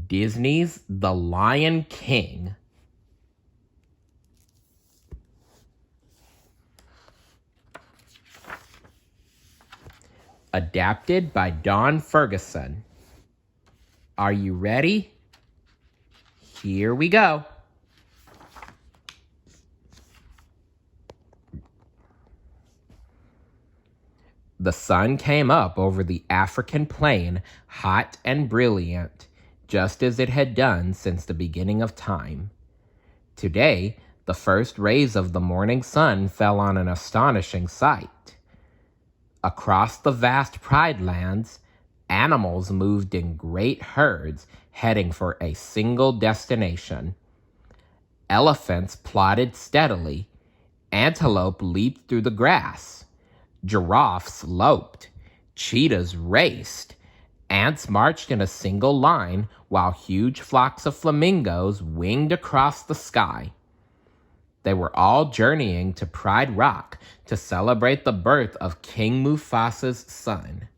Disney's The Lion King. Adapted by Don Ferguson. Are you ready? Here we go. The sun came up over the African plain, hot and brilliant, just as it had done since the beginning of time. Today, the first rays of the morning sun fell on an astonishing sight. Across the vast Pride Lands, animals moved in great herds, heading for a single destination. Elephants plodded steadily. Antelope leaped through the grass. Giraffes loped. Cheetahs raced. Ants marched in a single line, while huge flocks of flamingos winged across the sky. They were all journeying to Pride Rock to celebrate the birth of King Mufasa's son.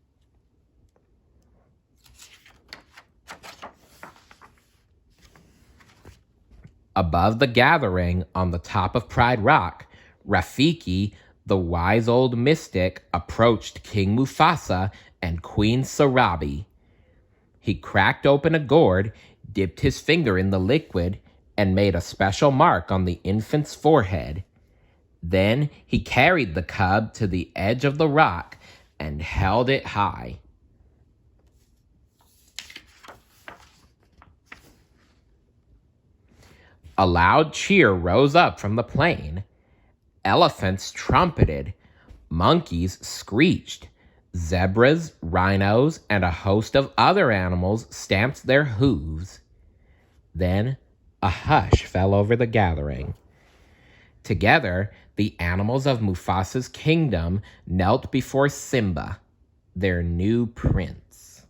Above the gathering on the top of Pride Rock, Rafiki, the wise old mystic, approached King Mufasa and Queen Sarabi. He cracked open a gourd, dipped his finger in the liquid, and made a special mark on the infant's forehead. Then he carried the cub to the edge of the rock and held it high. A loud cheer rose up from the plain. Elephants trumpeted. Monkeys screeched. Zebras, rhinos, and a host of other animals stamped their hooves. Then a hush fell over the gathering. Together, the animals of Mufasa's kingdom knelt before Simba, their new prince.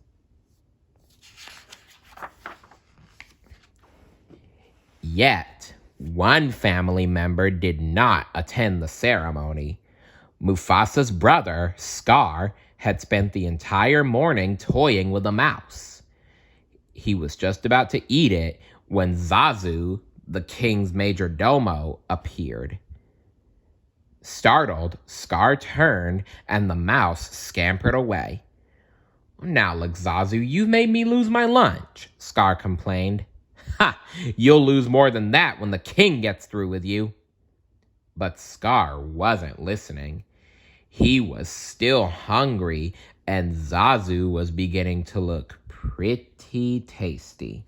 Yet, one family member did not attend the ceremony. Mufasa's brother, Scar, had spent the entire morning toying with a mouse. He was just about to eat it when Zazu, the king's major domo, appeared. Startled, Scar turned and the mouse scampered away. "Now look, Zazu, you've made me lose my lunch," Scar complained. "Ha! You'll lose more than that when the king gets through with you." But Scar wasn't listening. He was still hungry, and Zazu was beginning to look pretty tasty.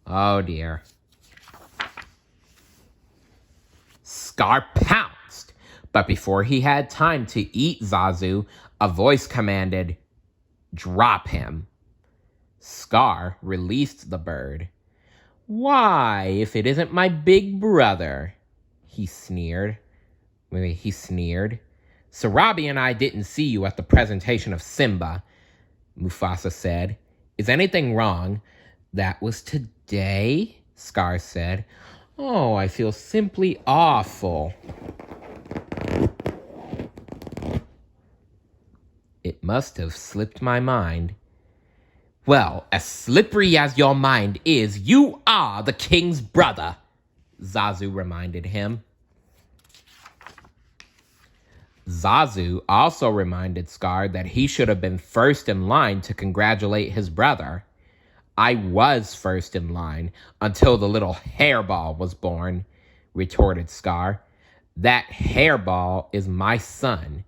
Oh dear. Scar pounced, but before he had time to eat Zazu, a voice commanded, "Drop him." Scar released the bird. "Why, if it isn't my big brother?" He sneered. "Sarabi and I didn't see you at the presentation of Simba," Mufasa said. "Is anything wrong?" "That was today," Scar said. "Oh, I feel simply awful." "It must have slipped my mind." "Well, as slippery as your mind is, you are the king's brother," Zazu reminded him. Zazu also reminded Scar that he should have been first in line to congratulate his brother. "I was first in line until the little hairball was born," retorted Scar. "That hairball is my son,"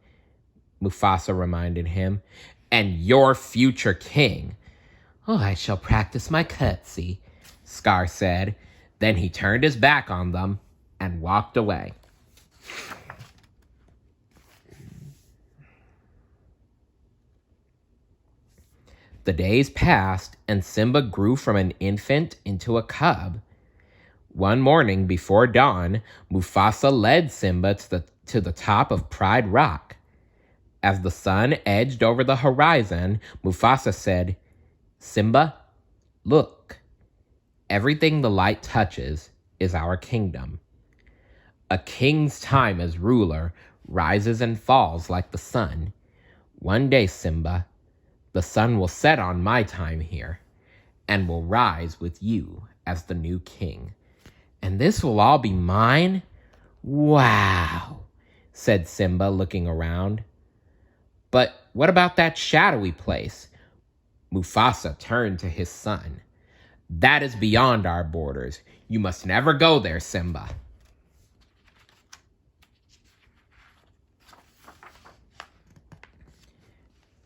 Mufasa reminded him, "and your future king." "Oh, I shall practice my curtsy," Scar said. Then he turned his back on them and walked away. The days passed, and Simba grew from an infant into a cub. One morning before dawn, Mufasa led Simba to the top of Pride Rock. As the sun edged over the horizon, Mufasa said, "Simba, look. Everything the light touches is our kingdom. A king's time as ruler rises and falls like the sun. One day, Simba, the sun will set on my time here, and will rise with you as the new king. And this will all be mine? Wow, said Simba, looking around. But what about that shadowy place? Mufasa turned to his son. That is beyond our borders. You must never go there, Simba.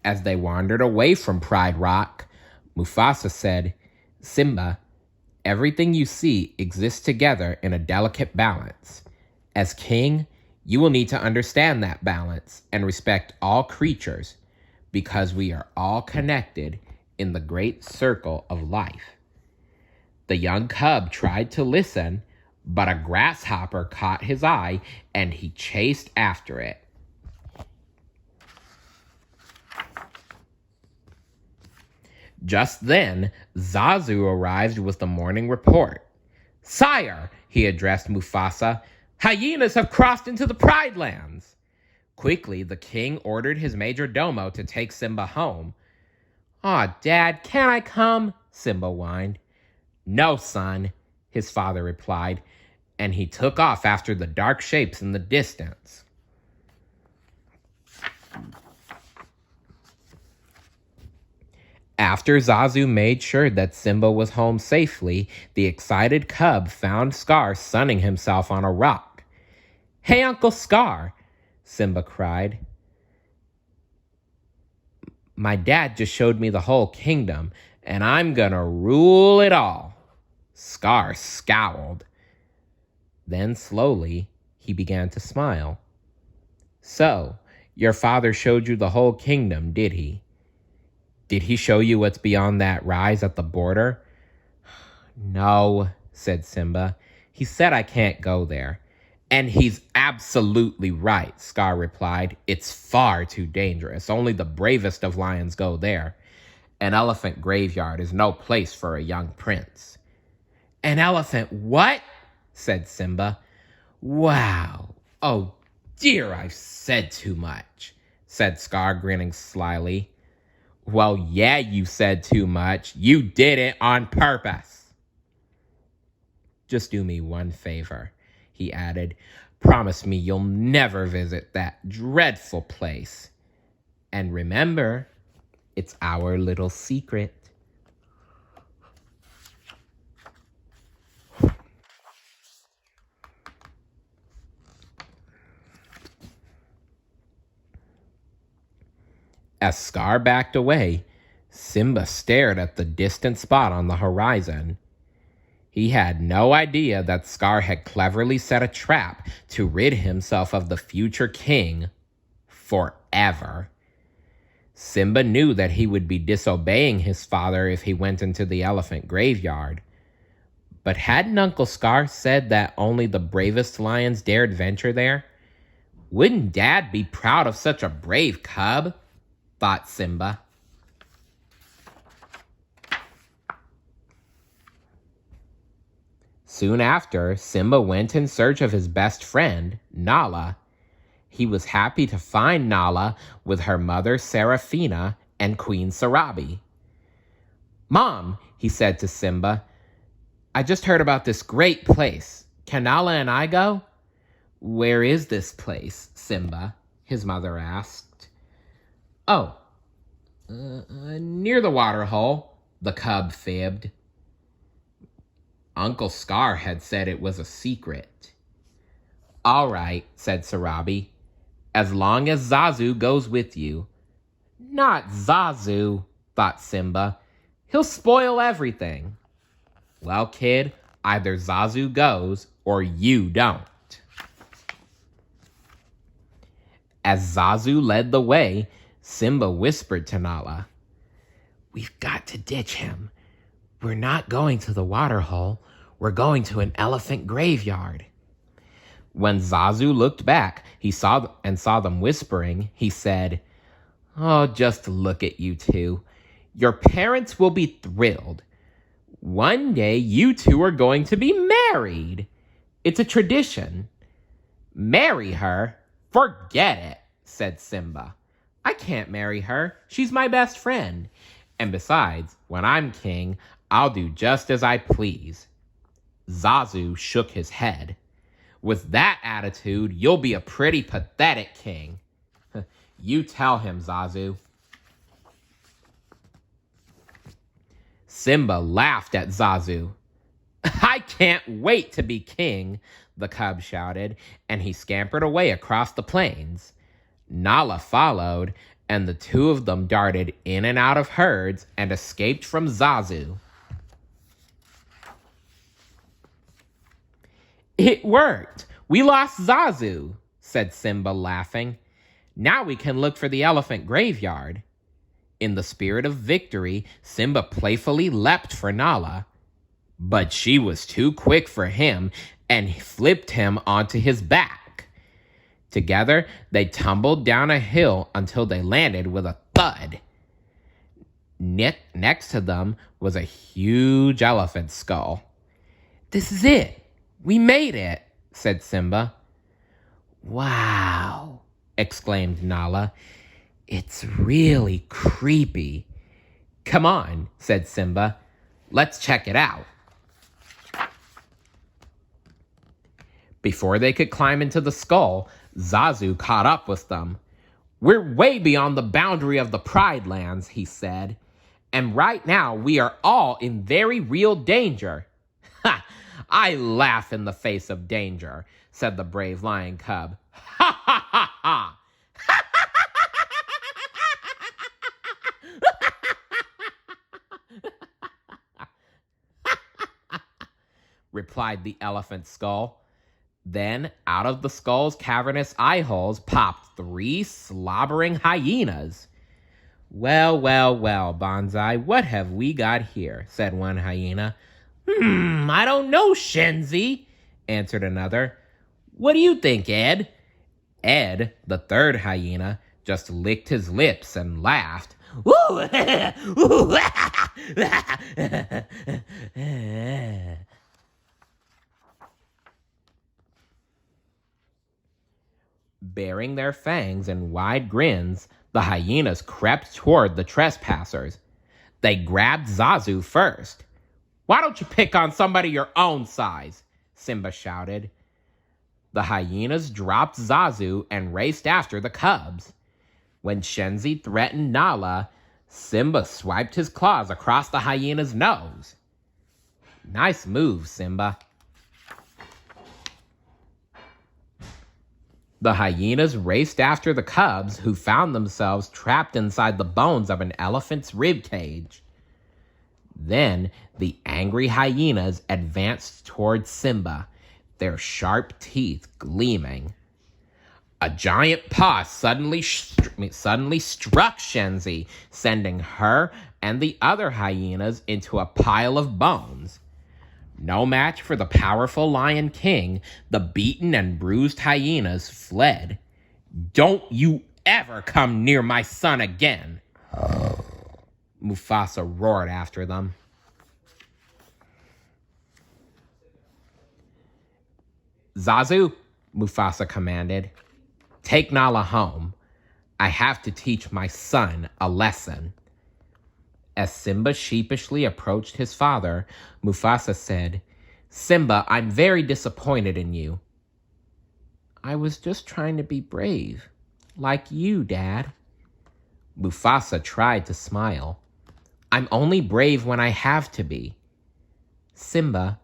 As they wandered away from Pride Rock, Mufasa said, Simba, everything you see exists together in a delicate balance. As king, you will need to understand that balance and respect all creatures because we are all connected in the great circle of life. The young cub tried to listen, but a grasshopper caught his eye and he chased after it. Just then, Zazu arrived with the morning report. Sire, he addressed Mufasa, hyenas have crossed into the Pride Lands. Quickly, the king ordered his major domo to take Simba home. Aw, Dad, can't I come? Simba whined. No, son, his father replied, and he took off after the dark shapes in the distance. After Zazu made sure that Simba was home safely, the excited cub found Scar sunning himself on a rock. Hey, Uncle Scar, Simba cried. My dad just showed me the whole kingdom, and I'm gonna rule it all. Scar scowled. Then slowly, he began to smile. So, your father showed you the whole kingdom, did he? Did he show you what's beyond that rise at the border? No, said Simba. He said I can't go there. And he's absolutely right, Scar replied. It's far too dangerous. Only the bravest of lions go there. An elephant graveyard is no place for a young prince. An elephant what? Said Simba. Wow. Oh dear, I've said too much, said Scar, grinning slyly. Well, yeah, you said too much. You did it on purpose. Just do me one favor, he added. Promise me you'll never visit that dreadful place. And remember, it's our little secret. As Scar backed away, Simba stared at the distant spot on the horizon. He had no idea that Scar had cleverly set a trap to rid himself of the future king forever. Simba knew that he would be disobeying his father if he went into the elephant graveyard. But hadn't Uncle Scar said that only the bravest lions dared venture there? Wouldn't Dad be proud of such a brave cub? Thought Simba. Soon after, Simba went in search of his best friend, Nala. He was happy to find Nala with her mother Serafina and Queen Sarabi. Mom, he said to Simba, I just heard about this great place. Can Nala and I go? Where is this place, Simba? His mother asked. Oh, near the water hole, the cub fibbed. Uncle Scar had said it was a secret. All right, said Sarabi, as long as Zazu goes with you. Not Zazu, thought Simba. He'll spoil everything. Well, kid, either Zazu goes or you don't. As Zazu led the way, Simba whispered to Nala, We've got to ditch him. We're not going to the water hole. We're going to an elephant graveyard. When Zazu looked back, he saw them whispering. He said, Oh, just look at you two. Your parents will be thrilled. One day, you two are going to be married. It's a tradition. Marry her? Forget it, said Simba. I can't marry her. She's my best friend. And besides, when I'm king, I'll do just as I please. Zazu shook his head. With that attitude, you'll be a pretty pathetic king. You tell him, Zazu. Simba laughed at Zazu. I can't wait to be king, the cub shouted, and he scampered away across the plains. Nala followed, and the two of them darted in and out of herds and escaped from Zazu. It worked! We lost Zazu, said Simba, laughing. Now we can look for the elephant graveyard. In the spirit of victory, Simba playfully leapt for Nala. But she was too quick for him and flipped him onto his back. Together, they tumbled down a hill until they landed with a thud. Next to them was a huge elephant skull. This is it. We made it, said Simba. Wow, exclaimed Nala. It's really creepy. Come on, said Simba. Let's check it out. Before they could climb into the skull, Zazu caught up with them. We're way beyond the boundary of the Pride Lands, he said. And right now we are all in very real danger. Ha! I laugh in the face of danger, said the brave lion cub. Ha ha ha ha! replied the elephant skull. Then, out of the skull's cavernous eye holes popped 3 slobbering hyenas. Well, well, well, Bonsai, what have we got here? Said one hyena. I don't know, Shenzi, answered another. What do you think, Ed? Ed, the third hyena, just licked his lips and laughed. Baring their fangs in wide grins, the hyenas crept toward the trespassers. They grabbed Zazu first. Why don't you pick on somebody your own size? Simba shouted. The hyenas dropped Zazu and raced after the cubs. When Shenzi threatened Nala, Simba swiped his claws across the hyena's nose. Nice move, Simba. The hyenas raced after the cubs, who found themselves trapped inside the bones of an elephant's rib cage. Then the angry hyenas advanced toward Simba, their sharp teeth gleaming. A giant paw suddenly struck Shenzi, sending her and the other hyenas into a pile of bones. No match for the powerful Lion King, the beaten and bruised hyenas fled. Don't you ever come near my son again, Mufasa roared after them. Zazu, Mufasa commanded, take Nala home. I have to teach my son a lesson. As Simba sheepishly approached his father, Mufasa said, Simba, I'm very disappointed in you. I was just trying to be brave, like you, Dad. Mufasa tried to smile. I'm only brave when I have to be. Simba,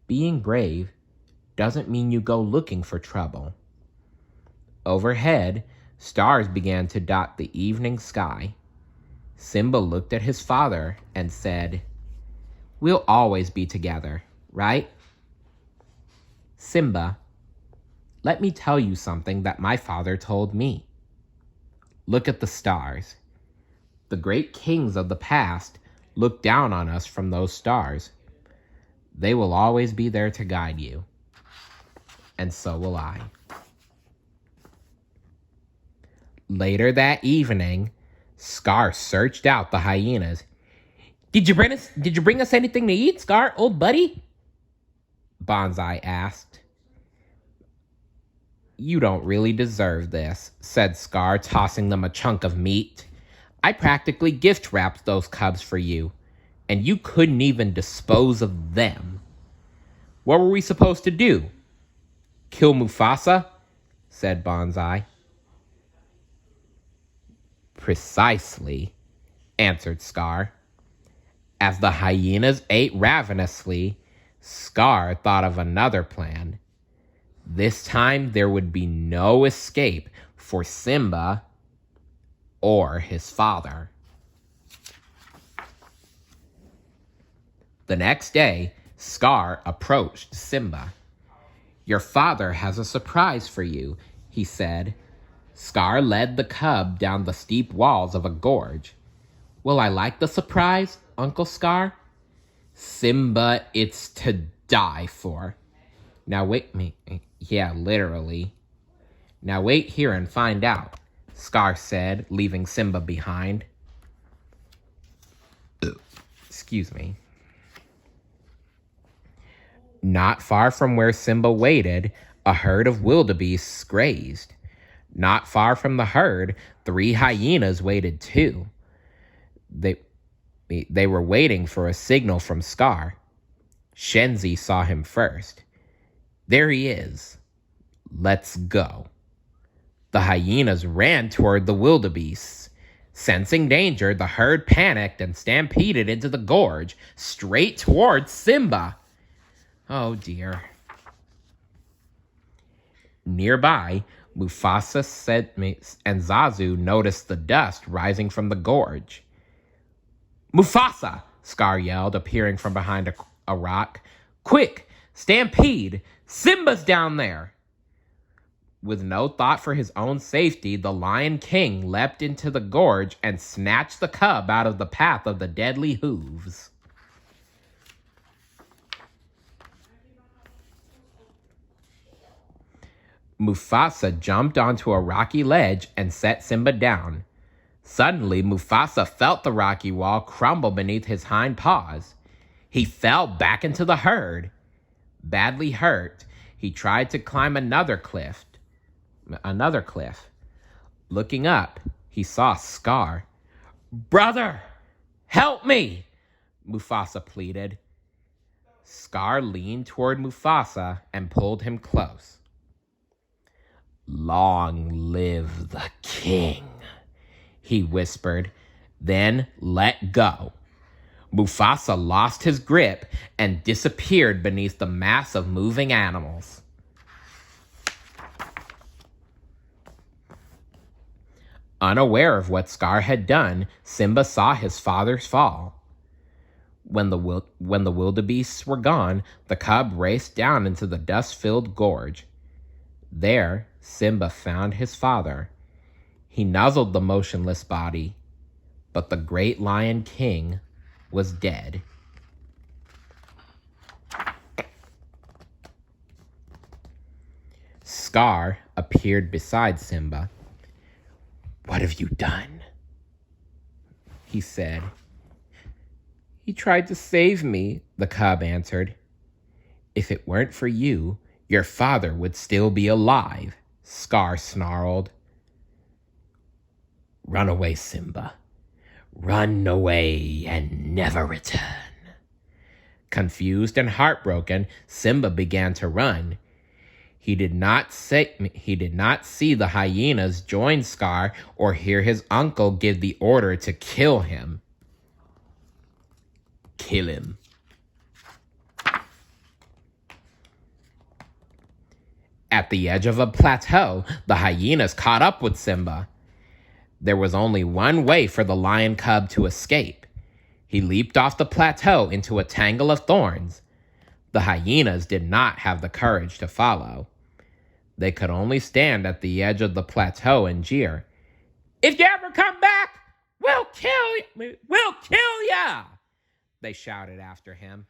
being brave doesn't mean you go looking for trouble. Overhead, stars began to dot the evening sky. Simba looked at his father and said, We'll always be together, right? Simba, let me tell you something that my father told me. Look at the stars. The great kings of the past looked down on us from those stars. They will always be there to guide you. And so will I. Later that evening, Scar searched out the hyenas. Did you bring us anything to eat, Scar, old buddy? Bonsai asked. You don't really deserve this, said Scar, tossing them a chunk of meat. I practically gift-wrapped those cubs for you. and you couldn't even dispose of them. What were we supposed to do? Kill Mufasa? Said Bonsai. Precisely, answered Scar. As the hyenas ate ravenously, Scar thought of another plan. This time there would be no escape for Simba or his father. The next day, Scar approached Simba. Your father has a surprise for you, he said. Scar led the cub down the steep walls of a gorge. Will I like the surprise, Uncle Scar? Simba, it's to die for. Now wait me. Yeah, literally. Now wait here and find out, Scar said, leaving Simba behind. Excuse me. Not far from where Simba waited, a herd of wildebeests grazed. Not far from the herd, 3 hyenas waited too. They were waiting for a signal from Scar. Shenzi saw him first. There he is. Let's go. The hyenas ran toward the wildebeests. Sensing danger, the herd panicked and stampeded into the gorge, straight towards Simba. Oh dear. Nearby, Mufasa and Zazu noticed the dust rising from the gorge. Mufasa! Scar yelled, appearing from behind a rock. Quick! Stampede! Simba's down there! With no thought for his own safety, the Lion King leapt into the gorge and snatched the cub out of the path of the deadly hooves. Mufasa jumped onto a rocky ledge and set Simba down. Suddenly, Mufasa felt the rocky wall crumble beneath his hind paws. He fell back into the herd. Badly hurt, he tried to climb another cliff. Looking up, he saw Scar. Brother, help me, Mufasa pleaded. Scar leaned toward Mufasa and pulled him close. Long live the king, he whispered, then let go. Mufasa lost his grip and disappeared beneath the mass of moving animals. Unaware of what Scar had done, Simba saw his father's fall. When the wildebeests were gone, the cub raced down into the dust-filled gorge. There, Simba found his father. He nuzzled the motionless body, but the great Lion King was dead. Scar appeared beside Simba. What have you done? He said. He tried to save me, the cub answered. If it weren't for you, your father would still be alive, Scar snarled. Run away, Simba. Run away and never return. Confused and heartbroken, Simba began to run. He did not see the hyenas join Scar or hear his uncle give the order to kill him. Kill him. At the edge of a plateau, the hyenas caught up with Simba. There was only one way for the lion cub to escape. He leaped off the plateau into a tangle of thorns. The hyenas did not have the courage to follow. They could only stand at the edge of the plateau and jeer. If you ever come back, we'll kill you! We'll kill ya! They shouted after him.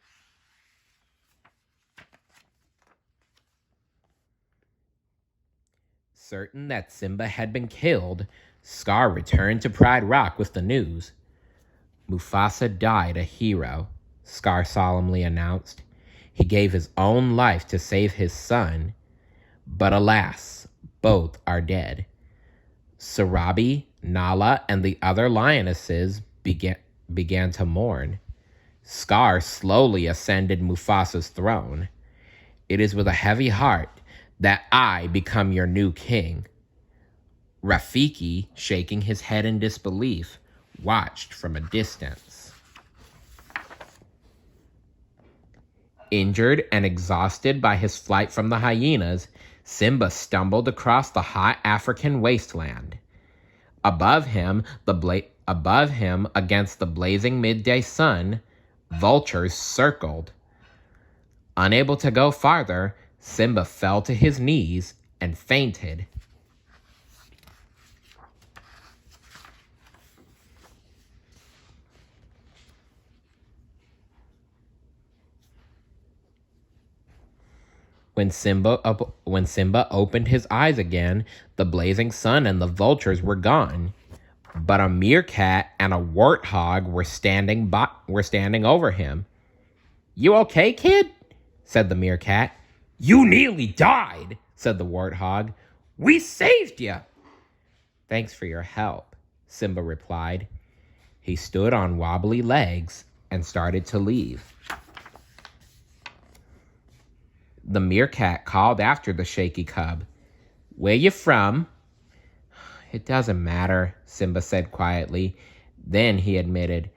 Certain that Simba had been killed, Scar returned to Pride Rock with the news. Mufasa died a hero, Scar solemnly announced. He gave his own life to save his son. But alas, both are dead. Sarabi, Nala, and the other lionesses began to mourn. Scar slowly ascended Mufasa's throne. It is with a heavy heart that I become your new king. Rafiki, shaking his head in disbelief, watched from a distance. Injured and exhausted by his flight from the hyenas, Simba stumbled across the hot African wasteland. Above him, against the blazing midday sun, vultures circled. Unable to go farther, Simba fell to his knees and fainted. When Simba opened his eyes again, the blazing sun and the vultures were gone. But a meerkat and a warthog were standing over him. "You okay, kid?" said the meerkat. "You nearly died," said the warthog. "We saved you." "Thanks for your help," Simba replied. He stood on wobbly legs and started to leave. The meerkat called after the shaky cub. "Where you from?" "It doesn't matter," Simba said quietly. Then he admitted,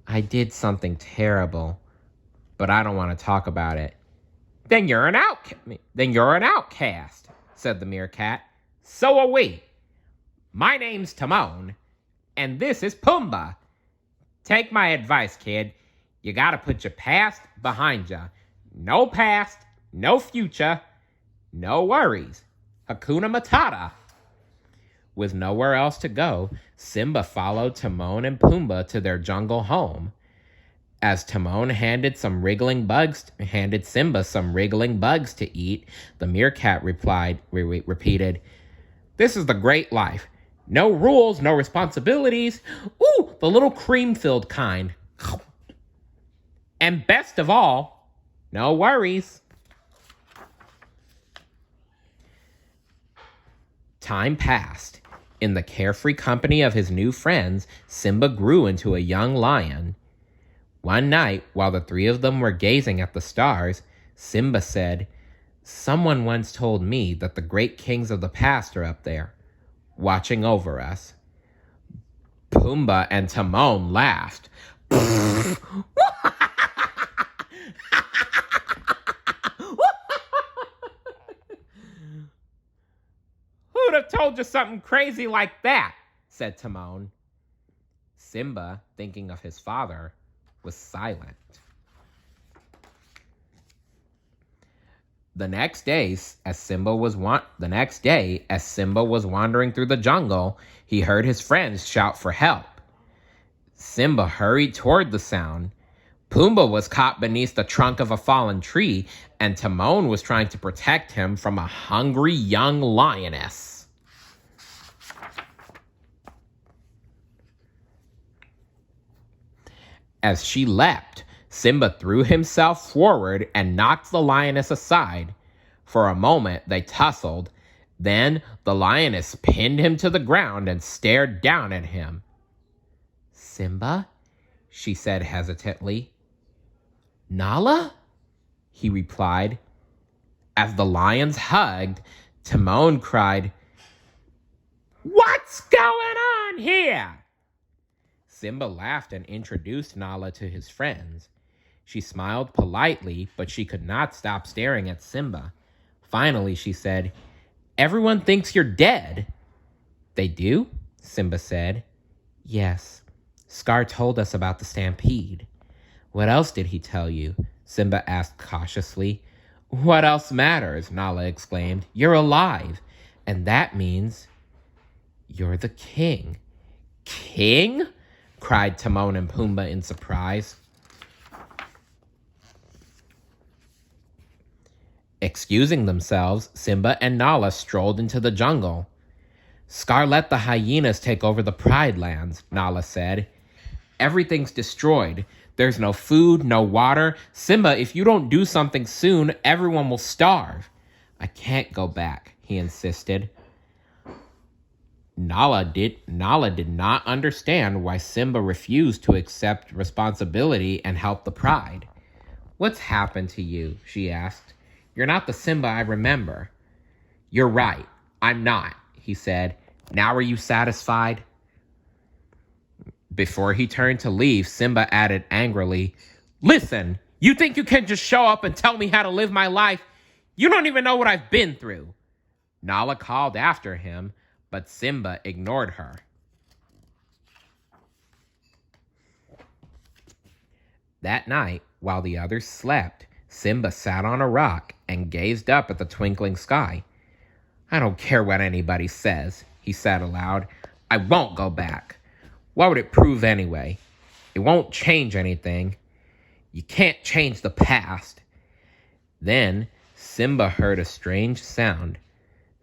"I did something terrible, but I don't want to talk about it." Then you're an outcast, said the meerkat. "So are we. My name's Timon, and this is Pumbaa. Take my advice, kid. You gotta put your past behind you. No past, no future, no worries. Hakuna Matata." With nowhere else to go, Simba followed Timon and Pumbaa to their jungle home. As Timon handed Simba some wriggling bugs to eat, the meerkat repeated, "This is the great life. No rules, no responsibilities. Ooh, the little cream-filled kind. And best of all, no worries." Time passed. In the carefree company of his new friends, Simba grew into a young lion. One night, while the three of them were gazing at the stars, Simba said, "Someone once told me that the great kings of the past are up there, watching over us." Pumbaa and Timon laughed. "Who'd have told you something crazy like that?" said Timon. Simba, thinking of his father, was silent. The next day, as Simba was wandering through the jungle, he heard his friends shout for help. Simba hurried toward the sound. Pumbaa was caught beneath the trunk of a fallen tree, and Timon was trying to protect him from a hungry young lioness. As she leapt, Simba threw himself forward and knocked the lioness aside. For a moment, they tussled. Then the lioness pinned him to the ground and stared down at him. "Simba?" she said hesitantly. "Nala?" he replied. As the lions hugged, Timon cried, "What's going on here?" Simba laughed and introduced Nala to his friends. She smiled politely, but she could not stop staring at Simba. Finally, she said, "Everyone thinks you're dead." "They do?" Simba said. "Yes. Scar told us about the stampede." "What else did he tell you?" Simba asked cautiously. "What else matters?" Nala exclaimed. "You're alive, and that means you're the king." "King?" cried Timon and Pumbaa in surprise. Excusing themselves, Simba and Nala strolled into the jungle. "Scar let the hyenas take over the Pride Lands," Nala said. "Everything's destroyed. There's no food, no water. Simba, if you don't do something soon, everyone will starve." "I can't go back," he insisted. Nala did not understand why Simba refused to accept responsibility and help the pride. "What's happened to you?" she asked. "You're not the Simba I remember." "You're right. I'm not," he said. "Now are you satisfied?" Before he turned to leave, Simba added angrily, "Listen, you think you can just show up and tell me how to live my life? You don't even know what I've been through." Nala called after him, but Simba ignored her. That night, while the others slept, Simba sat on a rock and gazed up at the twinkling sky. "I don't care what anybody says," he said aloud. "I won't go back. What would it prove anyway? It won't change anything. You can't change the past." Then Simba heard a strange sound.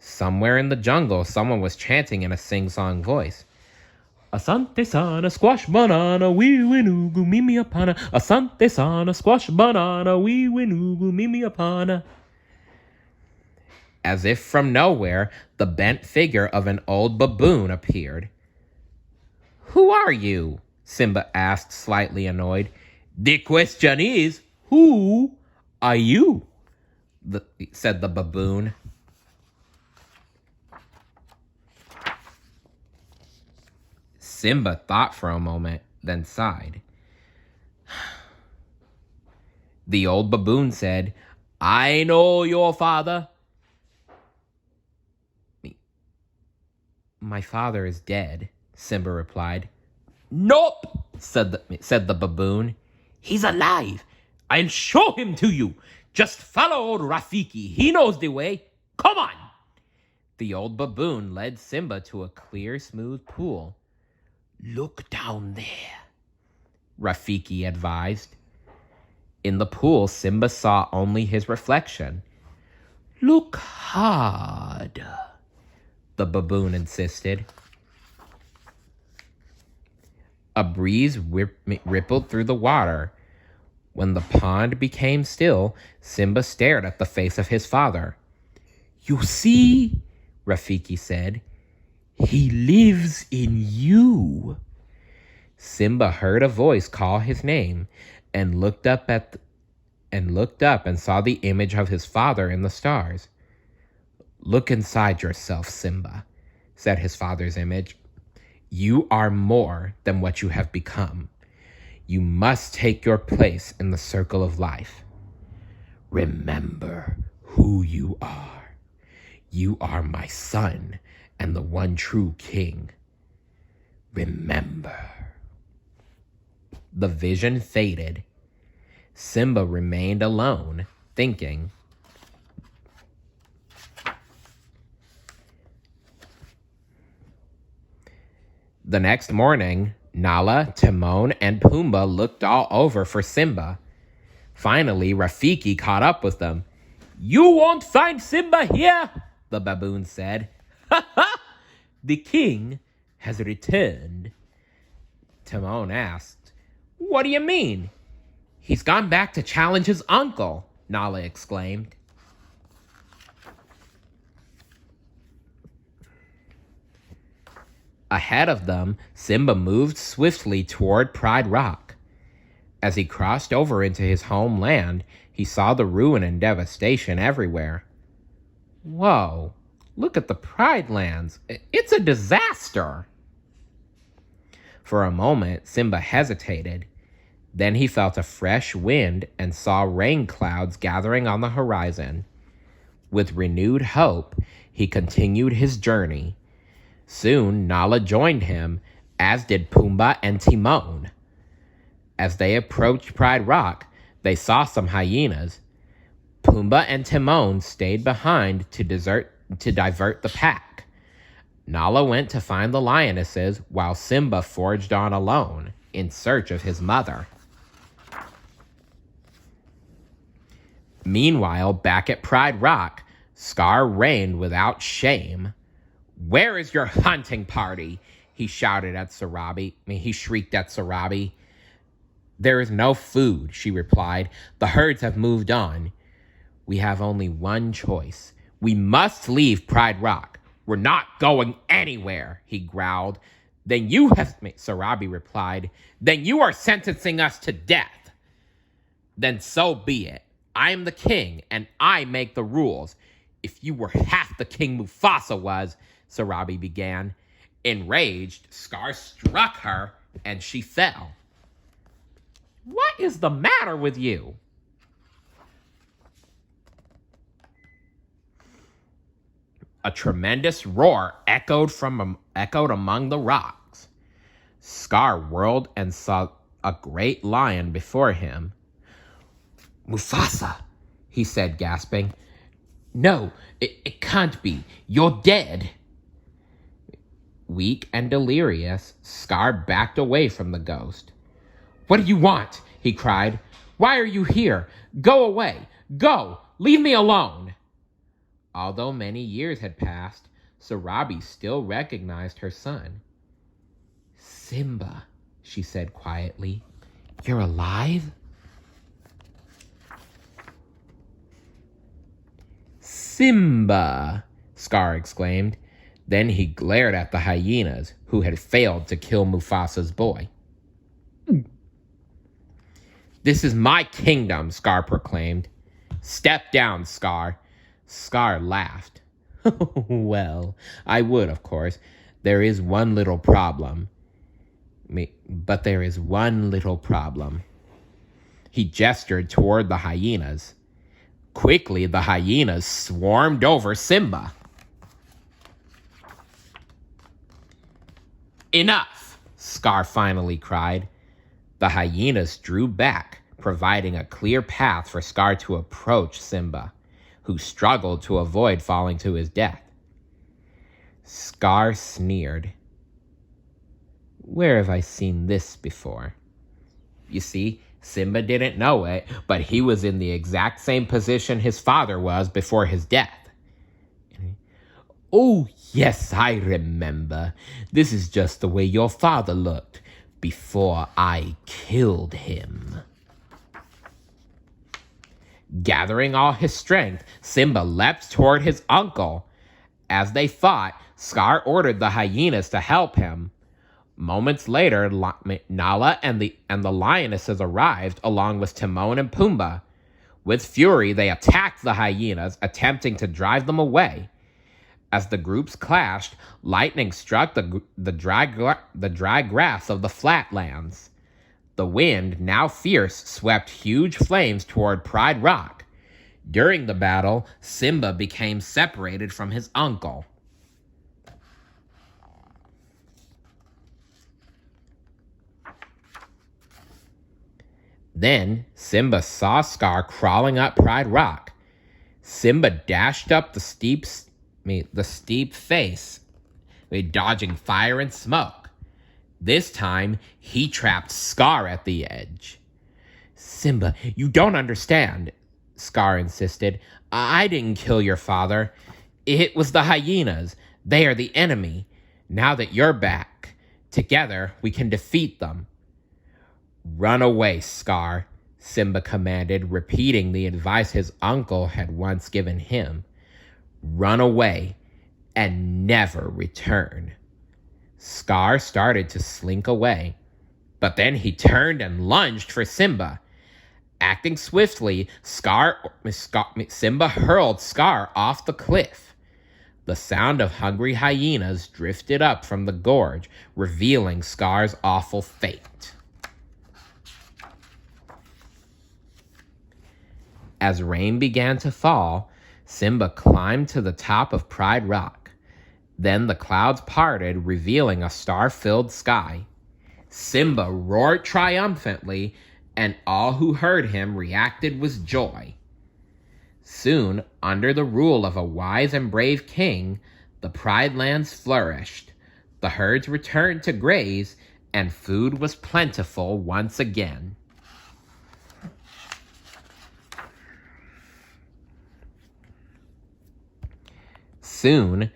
Somewhere in the jungle, someone was chanting in a sing-song voice. "Asante sana, squash banana, wee winugu, mimi apana. Asante sana, squash banana, wee winugu, mimi apana." As if from nowhere, the bent figure of an old baboon appeared. "Who are you?" Simba asked, slightly annoyed. "The question is, who are you?" said the baboon. Simba thought for a moment, then sighed. The old baboon said, "I know your father." "My father is dead," Simba replied. "Nope," said the baboon. "He's alive. I'll show him to you. Just follow old Rafiki. He knows the way. Come on." The old baboon led Simba to a clear, smooth pool. "Look down there," Rafiki advised. In the pool, Simba saw only his reflection. "Look hard," the baboon insisted. A breeze rippled through the water. When the pond became still, Simba stared at the face of his father. "You see," Rafiki said, "he lives in you." Simba heard a voice call his name and looked up and saw the image of his father in the stars. "Look inside yourself, Simba," said his father's image. "You are more than what you have become. You must take your place in the circle of life. Remember who you are. You are my son and the one true king. Remember." The vision faded. Simba remained alone, thinking. The next morning, Nala, Timon, and Pumbaa looked all over for Simba. Finally, Rafiki caught up with them. "You won't find Simba here," the baboon said. "Ha ha! The king has returned." Timon asked, "What do you mean?" "He's gone back to challenge his uncle," Nala exclaimed. Ahead of them, Simba moved swiftly toward Pride Rock. As he crossed over into his homeland, he saw the ruin and devastation everywhere. "Whoa, look at the Pride Lands. It's a disaster." For a moment, Simba hesitated. Then he felt a fresh wind and saw rain clouds gathering on the horizon. With renewed hope, he continued his journey. Soon, Nala joined him, as did Pumbaa and Timon. As they approached Pride Rock, they saw some hyenas. Pumbaa and Timon stayed behind to divert the pack. Nala went to find the lionesses, while Simba forged on alone, in search of his mother. Meanwhile, back at Pride Rock, Scar reigned without shame. "Where is your hunting party?" he shrieked at Sarabi. "There is no food," she replied. "The herds have moved on. We have only one choice. We must leave Pride Rock. We're not going anywhere, he growled. Sarabi replied, then you are sentencing us to death. Then so be it. I am the king, and I make the rules. If you were half the king Mufasa was, Sarabi began. Enraged, Scar struck her, and she fell. What is the matter with you? A tremendous roar echoed among the rocks. Scar whirled and saw a great lion before him. Mufasa, he said, gasping. No, it can't be. You're dead. Weak and delirious, Scar backed away from the ghost. What do you want? He cried. Why are you here? Go away. Go. Leave me alone. Although many years had passed, Sarabi still recognized her son. Simba, she said quietly. You're alive? Simba, Scar exclaimed. Then he glared at the hyenas, who had failed to kill Mufasa's boy. This is my kingdom, Scar proclaimed. Step down, Scar. Scar laughed. Well, I would, of course. There is one little problem. But there is one little problem. He gestured toward the hyenas. Quickly, the hyenas swarmed over Simba. Enough, Scar finally cried. The hyenas drew back, providing a clear path for Scar to approach Simba, who struggled to avoid falling to his death. Scar sneered. Where have I seen this before? You see, Simba didn't know it, but he was in the exact same position his father was before his death. Oh, yes, I remember. This is just the way your father looked before I killed him. Gathering all his strength, Simba leapt toward his uncle. As they fought, Scar ordered the hyenas to help him. Moments later, Nala and the lionesses arrived along with Timon and Pumbaa. With fury, they attacked the hyenas, attempting to drive them away. As the groups clashed, lightning struck the dry grass of the flatlands. The wind, now fierce, swept huge flames toward Pride Rock. During the battle, Simba became separated from his uncle. Then, Simba saw Scar crawling up Pride Rock. Simba dashed up the steep face, dodging fire and smoke. This time, he trapped Scar at the edge. Simba, you don't understand, Scar insisted. I didn't kill your father. It was the hyenas. They are the enemy. Now that you're back, together we can defeat them. Run away, Scar, Simba commanded, repeating the advice his uncle had once given him. Run away and never return. Scar started to slink away, but then he turned and lunged for Simba. Acting swiftly, Simba hurled Scar off the cliff. The sound of hungry hyenas drifted up from the gorge, revealing Scar's awful fate. As rain began to fall, Simba climbed to the top of Pride Rock. Then the clouds parted, revealing a star-filled sky. Simba roared triumphantly, and all who heard him reacted with joy. Soon, under the rule of a wise and brave king, the Pride Lands flourished. The herds returned to graze, and food was plentiful once again. Soon,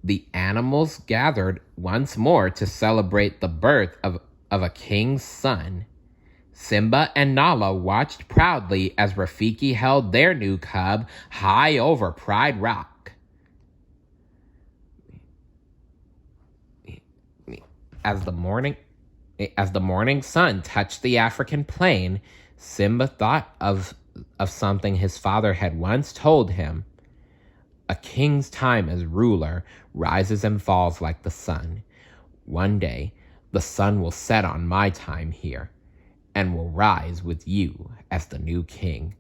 the animals gathered once more to celebrate the birth of a king's son. Simba and Nala watched proudly as Rafiki held their new cub high over Pride Rock. As the morning sun touched the African plain, Simba thought of something his father had once told him. A king's time as ruler rises and falls like the sun. One day, the sun will set on my time here, and will rise with you as the new king.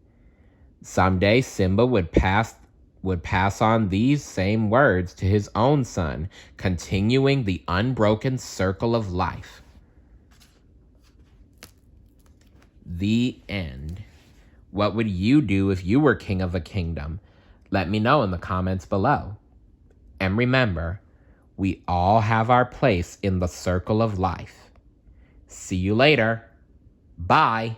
Someday, Simba would pass on these same words to his own son, continuing the unbroken circle of life. The end. What would you do if you were king of a kingdom? Let me know in the comments below. And remember, we all have our place in the circle of life. See you later. Bye.